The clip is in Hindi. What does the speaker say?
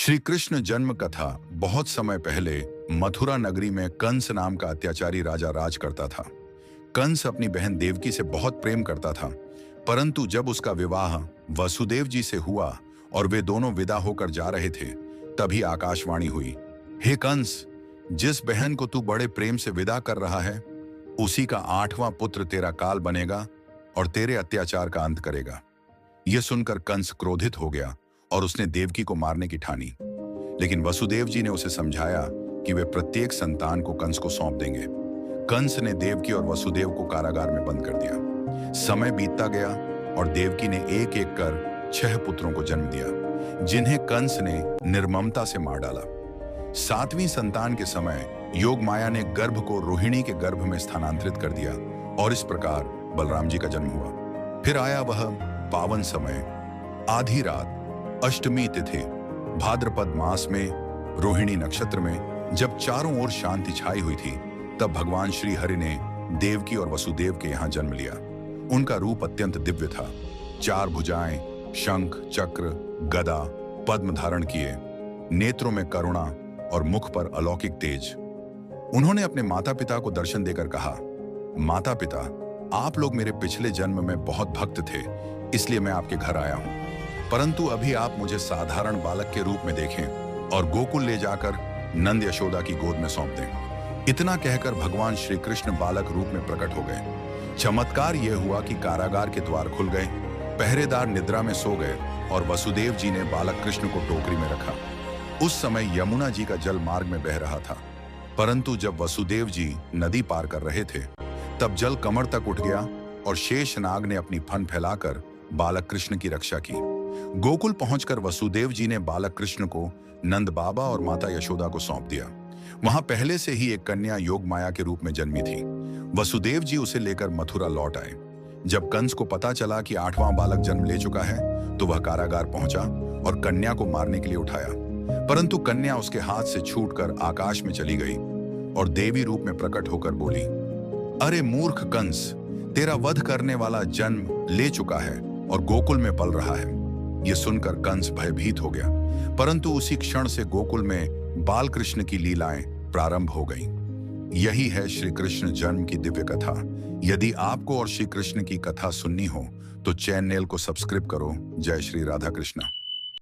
श्री कृष्ण जन्म कथा। बहुत समय पहले मथुरा नगरी में कंस नाम का अत्याचारी राजा राज करता था। कंस अपनी बहन देवकी से बहुत प्रेम करता था, परंतु जब उसका विवाह वसुदेव जी से हुआ और वे दोनों विदा होकर जा रहे थे, तभी आकाशवाणी हुई, हे कंस, जिस बहन को तू बड़े प्रेम से विदा कर रहा है, उसी का 8वां पुत्र तेरा काल बनेगा और तेरे अत्याचार का अंत करेगा। यह सुनकर कंस क्रोधित हो गया और उसने देवकी को मारने की ठानी। लेकिन वसुदेव जी ने उसे समझाया कि वे प्रत्येक संतान को कंस को सौंप देंगे। कंस ने देवकी और वसुदेव को कारागार में बंद कर दिया। समय बीतता गया और देवकी ने एक एक कर 6 पुत्रों को जन्म दिया, जिन्हें कंस ने निर्ममता से मार डाला। 7वीं संतान के समय योग माया ने गर्भ को रोहिणी के गर्भ में स्थानांतरित कर दिया और इस प्रकार बलराम जी का जन्म हुआ। फिर आया वह पावन समय, आधी रात, अष्टमी तिथि, भाद्रपद मास में, रोहिणी नक्षत्र में, जब चारों ओर शांति छाई हुई थी, तब भगवान श्री हरि ने देवकी और वसुदेव के यहाँ जन्म लिया। उनका रूप अत्यंत दिव्य था। 4 भुजाएं, शंख, चक्र, गदा, पद्म धारण किए, नेत्रों में करुणा और मुख पर अलौकिक तेज। उन्होंने अपने माता पिता को दर्शन देकर कहा, माता पिता, आप लोग मेरे पिछले जन्म में बहुत भक्त थे, इसलिए मैं आपके घर आया हूं, परंतु अभी आप मुझे साधारण बालक के रूप में देखें और गोकुल ले जाकर नंद यशोदा की गोद में सौंप दें। इतना कहकर भगवान श्री कृष्ण बालक रूप में प्रकट हो गए। चमत्कार यह हुआ कि कारागार के द्वार खुल गए, पहरेदार निद्रा में सो गए और वसुदेव जी ने बालक कृष्ण को टोकरी में रखा। उस समय यमुना जी का जल मार्ग में बह रहा था, परंतु जब वसुदेव जी नदी पार कर रहे थे, तब जल कमर तक उठ गया और शेषनाग ने अपनी फन फैलाकर बालक कृष्ण की रक्षा की। गोकुल पहुंचकर वसुदेव जी ने बालक कृष्ण को नंद बाबा और माता यशोदा को सौंप दिया। वहां पहले से ही एक कन्या योग माया के रूप में जन्मी थी। वसुदेव जी उसे लेकर मथुरा लौट आए। जब कंस को पता चला कि 8वां बालक जन्म ले चुका है, तो वह कारागार पहुंचा और कन्या को मारने के लिए उठाया, परंतु कन्या उसके हाथ से छूटकर आकाश में चली गई और देवी रूप में प्रकट होकर बोली, अरे मूर्ख कंस, तेरा वध करने वाला जन्म ले चुका है और गोकुल में पल रहा है। यह सुनकर कंस भयभीत हो गया, परंतु उसी क्षण से गोकुल में बाल कृष्ण की लीलाएं प्रारंभ हो गईं। यही है श्री कृष्ण जन्म की दिव्य कथा। यदि आपको और श्री कृष्ण की कथा सुननी हो तो चैनल को सब्सक्राइब करो। जय श्री राधा कृष्ण।